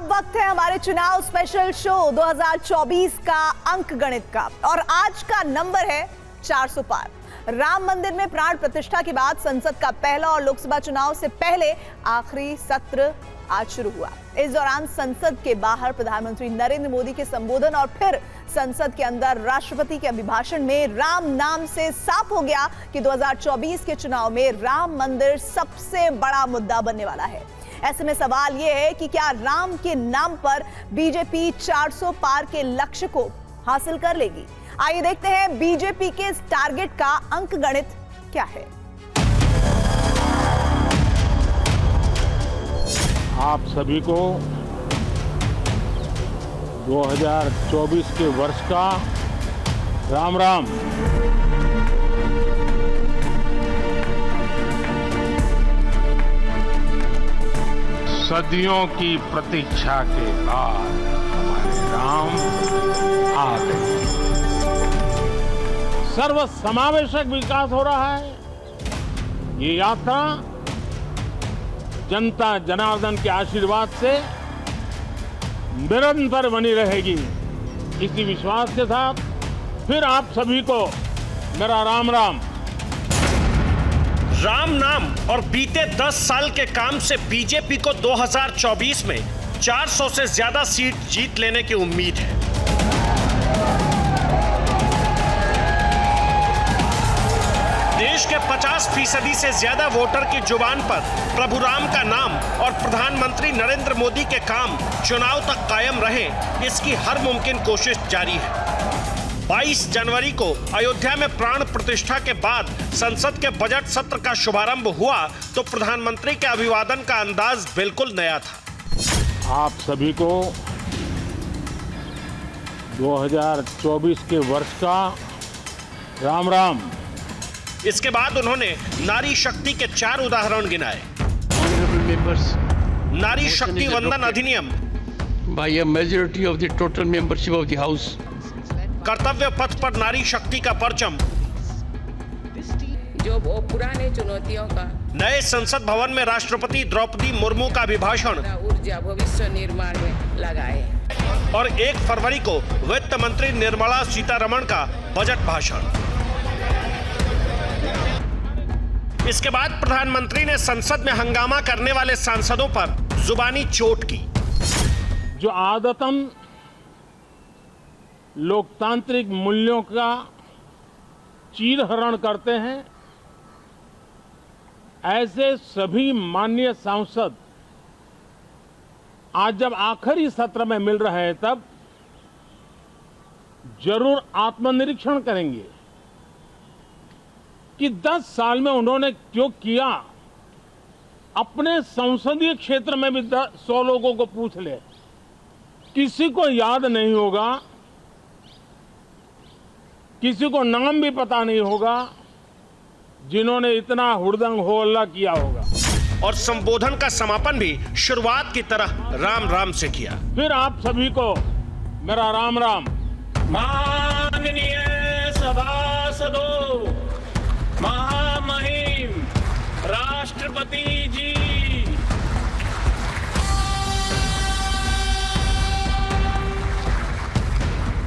अब वक्त है हमारे चुनाव स्पेशल शो 2024 का अंक गणित का और आज का नंबर है 400 पार। राम मंदिर में प्राण प्रतिष्ठा के बाद संसद का पहला और लोकसभा चुनाव से पहले आखिरी सत्र आज शुरू हुआ। इस दौरान संसद के बाहर प्रधानमंत्री नरेंद्र मोदी के संबोधन और फिर संसद के अंदर राष्ट्रपति के अभिभाषण में राम नाम से साफ हो गया कि 2024 के चुनाव में राम मंदिर सबसे बड़ा मुद्दा बनने वाला है। ऐसे में सवाल यह है कि क्या राम के नाम पर बीजेपी 400 पार के लक्ष्य को हासिल कर लेगी? आइए देखते हैं बीजेपी के इस टारगेट का अंक गणित क्या है। आप सभी को 2024 के वर्ष का राम राम। सदियों की प्रतीक्षा के बाद हमारे राम आ गए। सर्व समावेशक विकास हो रहा है। ये यात्रा जनता जनार्दन के आशीर्वाद से निरंतर बनी रहेगी। इसी विश्वास के साथ फिर आप सभी को मेरा राम राम। राम नाम और बीते 10 साल के काम से बीजेपी को 2024 में 400 से ज्यादा सीट जीत लेने की उम्मीद है। देश के 50% से ज्यादा वोटर की जुबान पर प्रभु राम का नाम और प्रधानमंत्री नरेंद्र मोदी के काम चुनाव तक कायम रहे, इसकी हर मुमकिन कोशिश जारी है। 22 जनवरी को अयोध्या में प्राण प्रतिष्ठा के बाद संसद के बजट सत्र का शुभारंभ हुआ तो प्रधानमंत्री के अभिवादन का अंदाज बिल्कुल नया था। आप सभी को 2024 के वर्ष का राम राम। इसके बाद उन्होंने नारी शक्ति के 4 उदाहरण गिनाए। नारी शक्ति वंदन अधिनियम, by a majority of the total membership of the house. कर्तव्य पथ पर नारी शक्ति का परचम, जो वो पुराने चुनौतियों का नए संसद भवन में राष्ट्रपति द्रौपदी मुर्मू का अभिभाषण ऊर्जा भविष्य निर्माण में लगाए और 1 फरवरी को वित्त मंत्री निर्मला सीतारमण का बजट भाषण। इसके बाद प्रधानमंत्री ने संसद में हंगामा करने वाले सांसदों पर जुबानी चोट की। जो आदतन लोकतांत्रिक मूल्यों का चीरहरण करते हैं, ऐसे सभी माननीय सांसद आज जब आखिरी सत्र में मिल रहे हैं तब जरूर आत्मनिरीक्षण करेंगे कि 10 साल में उन्होंने जो किया। अपने संसदीय क्षेत्र में भी 100 लोगों को पूछ ले, किसी को याद नहीं होगा, किसी को नाम भी पता नहीं होगा जिन्होंने इतना हुड़दंग हो हल्ला किया होगा। और संबोधन का समापन भी शुरुआत की तरह राम राम से किया। फिर आप सभी को मेरा राम राम। माननीय सभासदों, महामहिम राष्ट्रपति जी,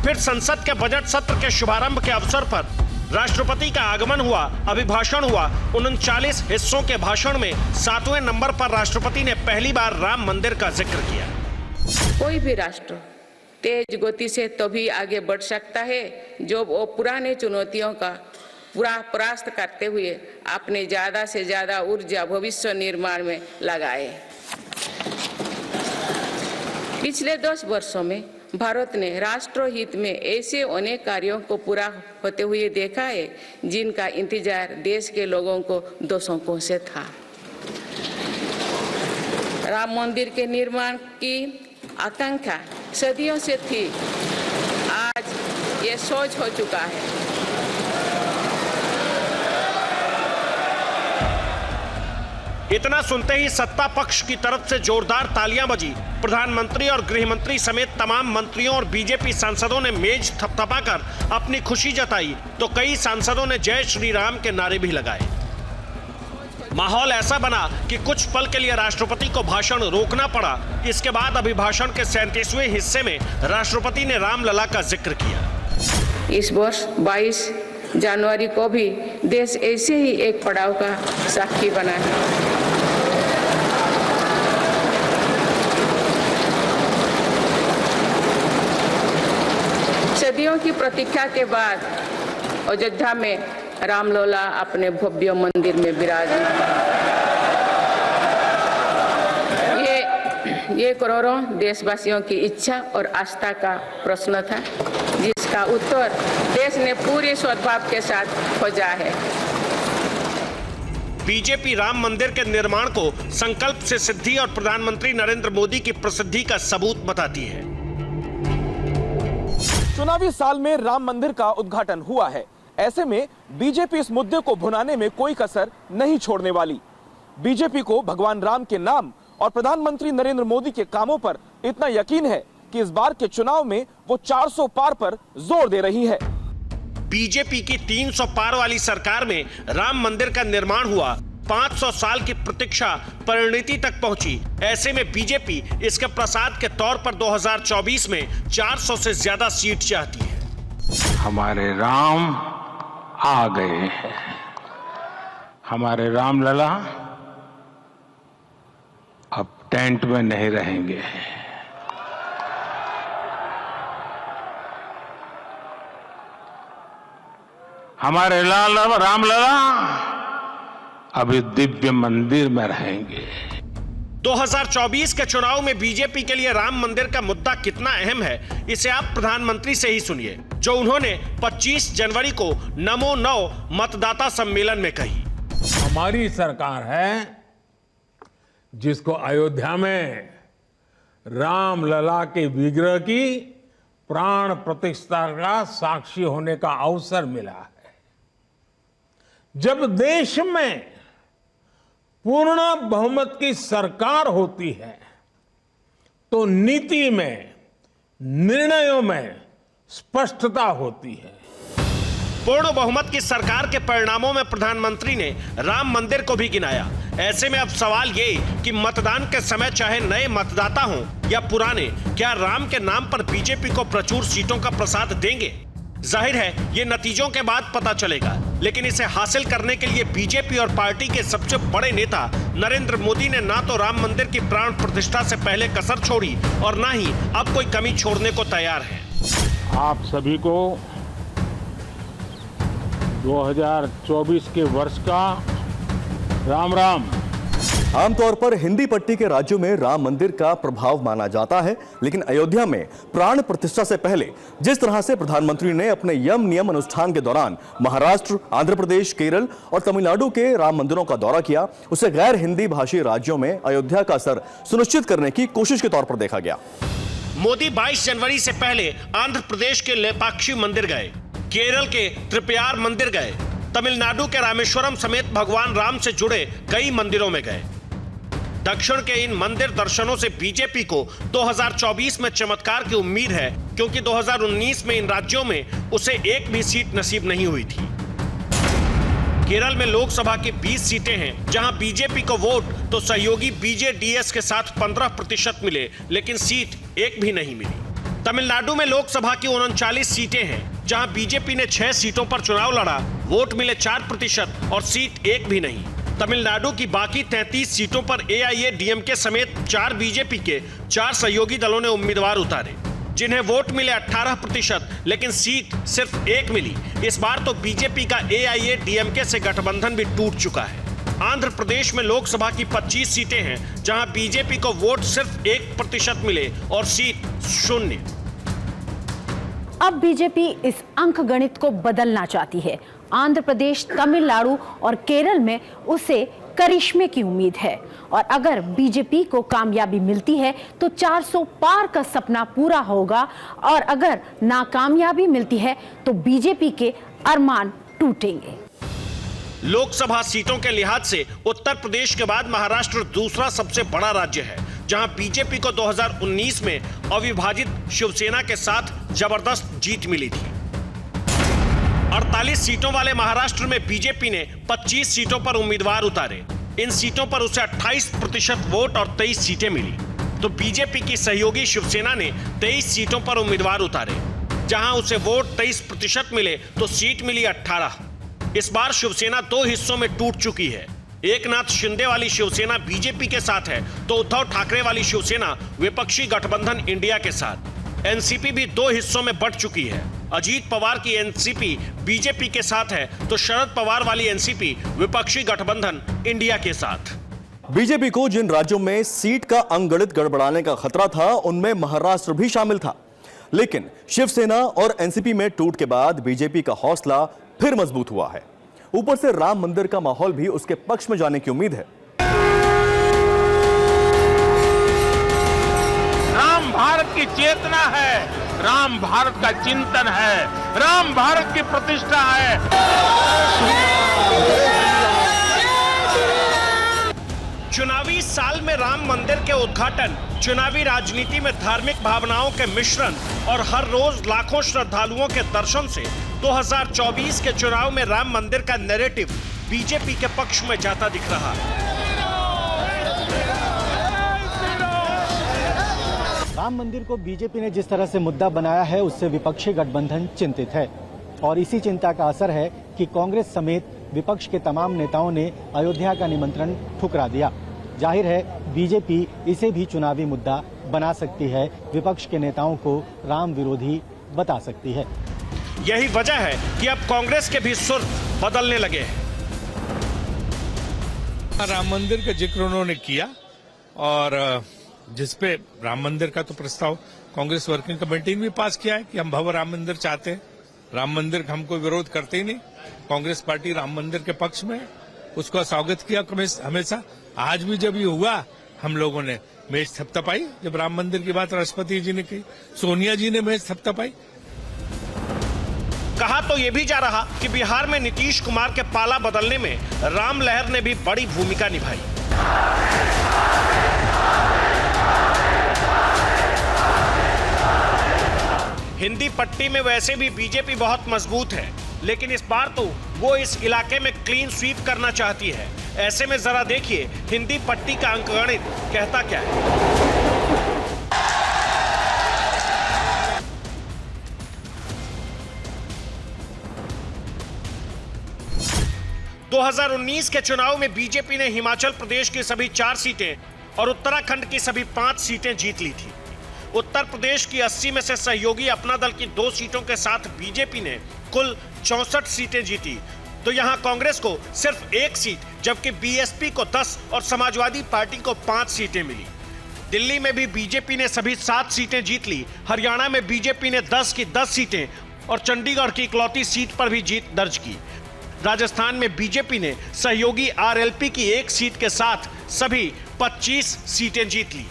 फिर संसद के बजट सत्र के शुभारंभ के अवसर पर राष्ट्रपति का आगमन हुआ, अभिभाषण हुआ। 39 हिस्सों के भाषण में 7वें नंबर पर राष्ट्रपति ने पहली बार राम मंदिर का जिक्र किया। कोई भी राष्ट्र तेज गति से तभी आगे बढ़ सकता है जो वो पुराने चुनौतियों का पूरा परास्त करते हुए अपने ज्यादा से ज्यादा ऊर्जा भविष्य निर्माण में लगाए। पिछले 10 वर्षों में भारत ने राष्ट्रहित में ऐसे अनेक कार्यों को पूरा होते हुए देखा है जिनका इंतजार देश के लोगों को दशकों से था। राम मंदिर के निर्माण की आकांक्षा सदियों से थी, आज ये सोच हो चुका है। इतना सुनते ही सत्ता पक्ष की तरफ से जोरदार तालियां बजी। प्रधानमंत्री और गृह मंत्री समेत तमाम मंत्रियों और बीजेपी सांसदों ने मेज थपथपाकर अपनी खुशी जताई तो कई सांसदों ने जय श्री राम के नारे भी लगाए। माहौल ऐसा बना कि कुछ पल के लिए राष्ट्रपति को भाषण रोकना पड़ा। इसके बाद अभिभाषण के 37वें हिस्से में राष्ट्रपति ने रामलला का जिक्र किया। इस वर्ष 22 जनवरी को भी देश ऐसे ही एक पड़ाव का साक्षी बना है। सदियों की प्रतीक्षा के बाद अयोध्या में रामलला अपने भव्य मंदिर में विराजमान। ये करोड़ों देशवासियों की इच्छा और आस्था का प्रश्न था, जिसका उत्तर देश ने पूरे सद्भाव के साथ खोजा है। बीजेपी राम मंदिर के निर्माण को संकल्प से सिद्धि और प्रधानमंत्री नरेंद्र मोदी की प्रसिद्धि का सबूत बताती है। चुनावी साल में राम मंदिर का उद्घाटन हुआ है। ऐसे में बीजेपी इस मुद्दे को भुनाने में कोई कसर नहीं छोड़ने वाली। बीजेपी को भगवान राम के नाम और प्रधानमंत्री नरेंद्र मोदी के कामों पर इतना यकीन है कि इस बार के चुनाव में वो 400 पार पर जोर दे रही है। बीजेपी की 300 पार वाली सरकार में राम मंदिर का निर्माण हुआ। 500 साल की प्रतीक्षा परिणति तक पहुंची। ऐसे में बीजेपी इसके प्रसाद के तौर पर 2024 में 400 से ज्यादा सीट चाहती है। हमारे राम आ गए हैं। हमारे रामलला अब टेंट में नहीं रहेंगे। हमारे रामलला अभी दिव्य मंदिर में रहेंगे। 2024 के चुनाव में बीजेपी के लिए राम मंदिर का मुद्दा कितना अहम है, इसे आप प्रधानमंत्री से ही सुनिए, जो उन्होंने 25 जनवरी को नमो नौ मतदाता सम्मेलन में कही। हमारी सरकार है जिसको अयोध्या में रामलला के विग्रह की प्राण प्रतिष्ठा का साक्षी होने का अवसर मिला है। जब देश में पूर्ण बहुमत की सरकार होती है तो नीति में, निर्णयों में स्पष्टता होती है। पूर्ण बहुमत की सरकार के परिणामों में प्रधानमंत्री ने राम मंदिर को भी गिनाया। ऐसे में अब सवाल ये कि मतदान के समय चाहे नए मतदाता हों या पुराने, क्या राम के नाम पर बीजेपी को प्रचुर सीटों का प्रसाद देंगे? जाहिर है ये नतीजों के बाद पता चलेगा, लेकिन इसे हासिल करने के लिए बीजेपी और पार्टी के सबसे बड़े नेता नरेंद्र मोदी ने ना तो राम मंदिर की प्राण प्रतिष्ठा से पहले कसर छोड़ी और ना ही अब कोई कमी छोड़ने को तैयार है। आप सभी को 2024 के वर्ष का राम राम। आमतौर पर हिंदी पट्टी के राज्यों में राम मंदिर का प्रभाव माना जाता है, लेकिन अयोध्या में प्राण प्रतिष्ठा से पहले जिस तरह से प्रधानमंत्री ने अपने यम नियम अनुष्ठान के दौरान महाराष्ट्र, आंध्र प्रदेश, केरल और तमिलनाडु के राम मंदिरों का दौरा किया, उसे गैर हिंदी भाषी राज्यों में अयोध्या का असर सुनिश्चित करने की कोशिश के तौर पर देखा गया। मोदी 22 जनवरी से पहले आंध्र प्रदेश के लेपाक्षी मंदिर गए, केरल के त्रिपुरार मंदिर गए, तमिलनाडु के रामेश्वरम समेत भगवान राम से जुड़े कई मंदिरों में गए। दक्षिण के इन मंदिर दर्शनों से बीजेपी को 2024 में चमत्कार की उम्मीद है, क्योंकि 2019 में इन राज्यों में उसे एक भी सीट नसीब नहीं हुई थी। केरल में लोकसभा की 20 सीटें हैं, जहां बीजेपी को वोट तो सहयोगी बीजेडीएस के साथ 15% मिले, लेकिन सीट एक भी नहीं मिली। तमिलनाडु में लोकसभा की 39 सीटें हैं, जहां बीजेपी ने 6 सीटों पर चुनाव लड़ा, वोट मिले 4% और सीट एक भी नहीं। तमिलनाडु की बाकी 33 सीटों पर एआईएडीएमके समेत 4 बीजेपी के 4 सहयोगी दलों ने उम्मीदवार उतारे, जिन्हें वोट मिले 18%, लेकिन सीट सिर्फ एक मिली। इस बार तो बीजेपी का एआईएडीएमके से गठबंधन भी टूट चुका है। आंध्र प्रदेश में लोकसभा की 25 सीटें हैं, जहां बीजेपी को वोट सिर्फ 1% मिले और सीट 0। अब बीजेपी इस अंक गणित को बदलना चाहती है। आंध्र प्रदेश, तमिलनाडु और केरल में उसे करिश्मे की उम्मीद है, और अगर बीजेपी को कामयाबी मिलती है तो 400 पार का सपना पूरा होगा, और अगर नाकामयाबी मिलती है तो बीजेपी के अरमान टूटेंगे। लोकसभा सीटों के लिहाज से उत्तर प्रदेश के बाद महाराष्ट्र दूसरा सबसे बड़ा राज्य है, जहां बीजेपी को 2019 में अविभाजित शिवसेना के साथ जबरदस्त जीत मिली थी। 48 सीटों वाले महाराष्ट्र में बीजेपी ने 25 सीटों पर उम्मीदवार उतारे। इन सीटों पर उसे 28% वोट और 23 सीटें मिली। तो बीजेपी की सहयोगी शिवसेना ने 23 सीटों पर उम्मीदवार उतारे। जहां उसे वोट 23% मिले तो सीट मिली 18। इस बार शिवसेना 2 हिस्सों में टूट चुकी है। एकनाथ शिंदे वाली शिवसेना बीजेपी के साथ है तो उद्धव ठाकरे वाली शिवसेना विपक्षी गठबंधन इंडिया के साथ। एनसीपी भी 2 हिस्सों में बंट चुकी है। अजीत पवार की एनसीपी बीजेपी के साथ है तो शरद पवार वाली एनसीपी विपक्षी गठबंधन इंडिया के साथ। बीजेपी को जिन राज्यों में सीट का अंकगणित गड़बड़ाने का खतरा था उनमें महाराष्ट्र भी शामिल था, लेकिन शिवसेना और एनसीपी में टूट के बाद बीजेपी का हौसला फिर मजबूत हुआ है। ऊपर से राम मंदिर का माहौल भी उसके पक्ष में जाने की उम्मीद है। राम भारत की चेतना है, राम भारत का चिंतन है, राम भारत की प्रतिष्ठा है। चुनावी साल में राम मंदिर के उद्घाटन, चुनावी राजनीति में धार्मिक भावनाओं के मिश्रण और हर रोज लाखों श्रद्धालुओं के दर्शन से 2024 के चुनाव में राम मंदिर का नैरेटिव बीजेपी के पक्ष में जाता दिख रहा है। राम मंदिर को बीजेपी ने जिस तरह से मुद्दा बनाया है उससे विपक्षी गठबंधन चिंतित है और इसी चिंता का असर है कि कांग्रेस समेत विपक्ष के तमाम नेताओं ने अयोध्या का निमंत्रण ठुकरा दिया। जाहिर है बीजेपी इसे भी चुनावी मुद्दा बना सकती है, विपक्ष के नेताओं को राम विरोधी बता सकती है। यही वजह है कि अब कांग्रेस के भी सुर बदलने लगे हैं। राम मंदिर का जिक्र उन्होंने किया और जिसपे राम मंदिर का तो प्रस्ताव कांग्रेस वर्किंग कमेटी ने भी पास किया है कि हम भव्य राम मंदिर चाहते हैं। राम मंदिर का हम कोई विरोध करते ही नहीं। कांग्रेस पार्टी राम मंदिर के पक्ष में, उसका स्वागत किया हमेशा। आज भी जब ये हुआ हम लोगों ने मेज थपथपाई। जब राम मंदिर की बात राष्ट्रपति जी ने की, सोनिया जी ने मेज थपथपाई। कहा तो ये भी जा रहा कि बिहार में नीतीश कुमार के पाला बदलने में राम लहर ने भी बड़ी भूमिका निभाई। हिंदी पट्टी में वैसे भी बीजेपी बहुत मजबूत है, लेकिन इस बार तो वो इस इलाके में क्लीन स्वीप करना चाहती है। ऐसे में जरा देखिए हिंदी पट्टी का अंकगणित कहता क्या है। 2019 के चुनाव में बीजेपी ने हिमाचल प्रदेश की सभी 4 सीटें और उत्तराखंड की सभी 5 सीटें जीत ली थी। उत्तर प्रदेश की 80 में से सहयोगी अपना दल की 2 सीटों के साथ बीजेपी ने कुल 64 सीटें जीती। तो यहां कांग्रेस को सिर्फ 1 सीट, जबकि बीएसपी को 10 और समाजवादी पार्टी को 5 सीटें मिली। दिल्ली में भी बीजेपी ने सभी 7 सीटें जीत ली। हरियाणा में बीजेपी ने 10 की 10 सीटें और चंडीगढ़ की इकलौती सीट पर भी जीत दर्ज की। राजस्थान में बीजेपी ने सहयोगी आरएलपी की 1 सीट के साथ सभी 25 सीटें जीत ली।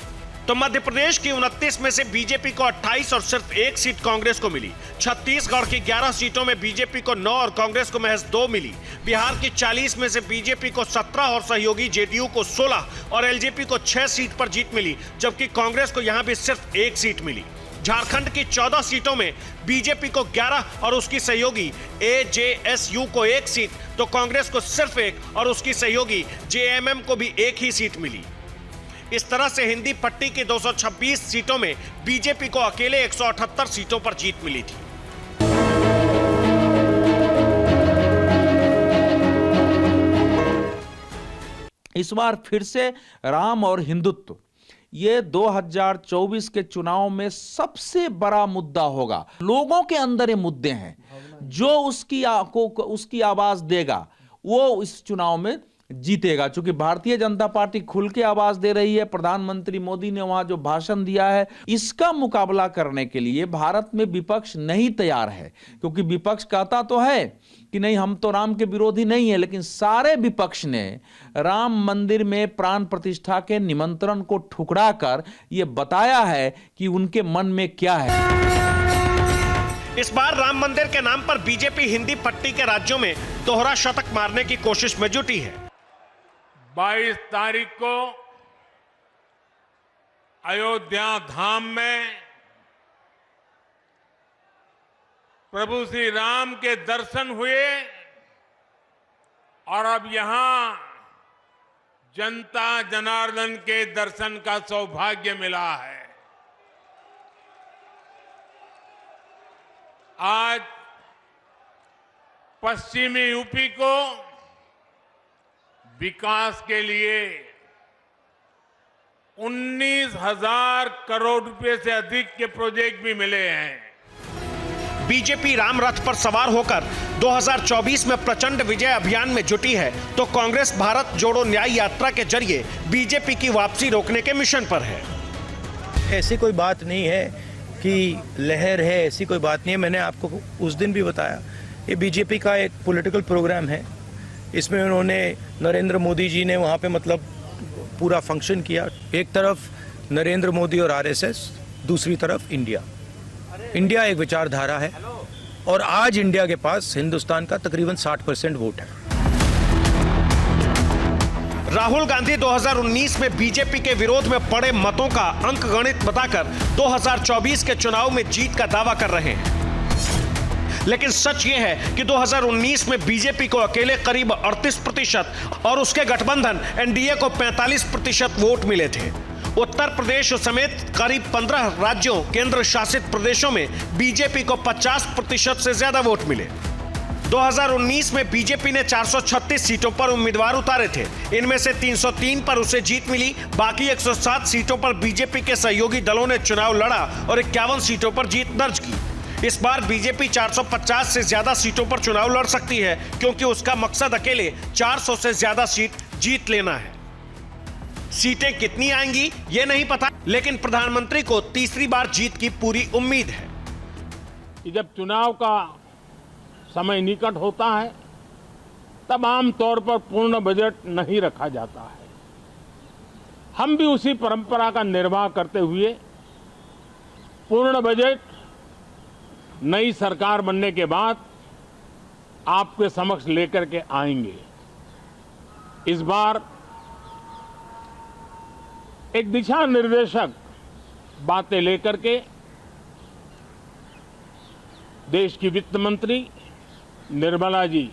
तो मध्य प्रदेश की 29 में से बीजेपी को 28 और सिर्फ 1 सीट कांग्रेस को मिली। छत्तीसगढ़ की 11 सीटों में बीजेपी को 9 और कांग्रेस को महज 2 मिली। बिहार की 40 में से बीजेपी को 17 और सहयोगी जेडीयू को 16 और एलजेपी को 6 सीट पर जीत मिली, जबकि कांग्रेस को यहां भी सिर्फ 1 सीट मिली। झारखंड की 14 सीटों में बीजेपी को 11 और उसकी सहयोगी एजेएसयू को 1 सीट, तो कांग्रेस को सिर्फ 1 और उसकी सहयोगी जेएमएम को भी 1 ही सीट मिली। इस तरह से हिंदी पट्टी की 226 सीटों में बीजेपी को अकेले 178 सीटों पर जीत मिली थी। इस बार फिर से राम और हिंदुत्व ये 2024 के चुनाव में सबसे बड़ा मुद्दा होगा। लोगों के अंदर ये मुद्दे हैं, जो उसकी आवाज देगा वो इस चुनाव में जीतेगा। क्योंकि भारतीय जनता पार्टी खुल के आवाज दे रही है। प्रधानमंत्री मोदी ने वहां जो भाषण दिया है, इसका मुकाबला करने के लिए भारत में विपक्ष नहीं तैयार है। क्योंकि विपक्ष कहता तो है कि नहीं, हम तो राम के विरोधी नहीं है, लेकिन सारे विपक्ष ने राम मंदिर में प्राण प्रतिष्ठा के निमंत्रण को ठुकरा कर यह बताया है कि उनके मन में क्या है। इस बार राम मंदिर के नाम पर बीजेपी हिंदी पट्टी के राज्यों में दोहरा शतक मारने की कोशिश में जुटी है। 22 तारीख को अयोध्या धाम में प्रभु श्री राम के दर्शन हुए और अब यहां जनता जनार्दन के दर्शन का सौभाग्य मिला है। आज पश्चिमी यूपी को विकास के लिए 19,000 करोड़ रुपए से अधिक के प्रोजेक्ट भी मिले हैं। बीजेपी राम रथ पर सवार होकर 2024 में प्रचंड विजय अभियान में जुटी है, तो कांग्रेस भारत जोड़ो न्याय यात्रा के जरिए बीजेपी की वापसी रोकने के मिशन पर है। ऐसी कोई बात नहीं है कि लहर है, ऐसी कोई बात नहीं है। मैंने आपको उस दिन भी बताया, ये बीजेपी का एक पॉलिटिकल प्रोग्राम है। इसमें उन्होंने नरेंद्र मोदी जी ने वहाँ पे मतलब पूरा फंक्शन किया। एक तरफ नरेंद्र मोदी और आरएसएस, दूसरी तरफ इंडिया। इंडिया एक विचारधारा है और आज इंडिया के पास हिंदुस्तान का तकरीबन 60% वोट है। राहुल गांधी 2019 में बीजेपी के विरोध में पड़े मतों का अंकगणित बताकर 2024 के चुनाव में जीत का दावा कर रहे हैं। लेकिन सच ये है कि 2019 में बीजेपी को अकेले करीब 38% और उसके गठबंधन एनडीए को 45% वोट मिले थे। उत्तर प्रदेश समेत करीब 15 राज्यों केंद्र शासित प्रदेशों में बीजेपी को 50% से ज्यादा वोट मिले। 2019 में बीजेपी ने 436 सीटों पर उम्मीदवार उतारे थे। इनमें से 303 पर उसे जीत मिली। बाकी 107 सीटों पर बीजेपी के सहयोगी दलों ने चुनाव लड़ा और 51 सीटों पर जीत दर्ज की। इस बार बीजेपी 450 से ज्यादा सीटों पर चुनाव लड़ सकती है, क्योंकि उसका मकसद अकेले 400 से ज्यादा सीट जीत लेना है। सीटें कितनी आएंगी ये नहीं पता, लेकिन प्रधानमंत्री को तीसरी बार जीत की पूरी उम्मीद है। कि जब चुनाव का समय निकट होता है तब आमतौर पर पूर्ण बजट नहीं रखा जाता है। हम भी उसी परंपरा का निर्वाह करते हुए पूर्ण बजट नई सरकार बनने के बाद आपके समक्ष लेकर के आएंगे। इस बार एक दिशा निर्देशक बातें लेकर के देश की वित्त मंत्री निर्मला जी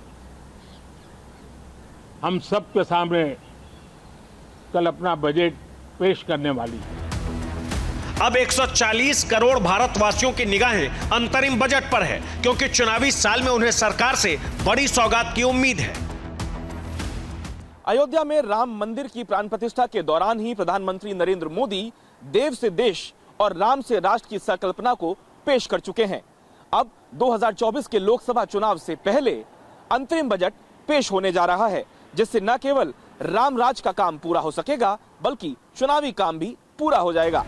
हम सबके सामने कल अपना बजट पेश करने वाली है। अब 140 करोड़ भारतवासियों की निगाहें अंतरिम बजट पर है, क्योंकि चुनावी साल में उन्हें सरकार से बड़ी सौगात की उम्मीद है। अयोध्या में राम मंदिर की प्राण प्रतिष्ठा के दौरान ही प्रधानमंत्री नरेंद्र मोदी देव से देश और राम से राष्ट्र की संकल्पना को पेश कर चुके हैं। अब 2024 के लोकसभा चुनाव से पहले अंतरिम बजट पेश होने जा रहा है, जिससे न केवल राम राज का काम पूरा हो सकेगा, बल्कि चुनावी काम भी पूरा हो जाएगा।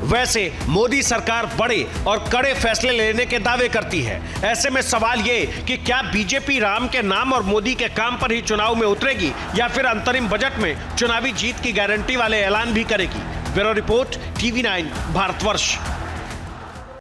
वैसे मोदी सरकार बड़े और कड़े फैसले लेने के दावे करती है। ऐसे में सवाल ये कि क्या बीजेपी राम के नाम और मोदी के काम पर ही चुनाव में उतरेगी, या फिर अंतरिम बजट में चुनावी जीत की गारंटी वाले ऐलान भी करेगी। Bureau report, TV9 Bharatvarsh.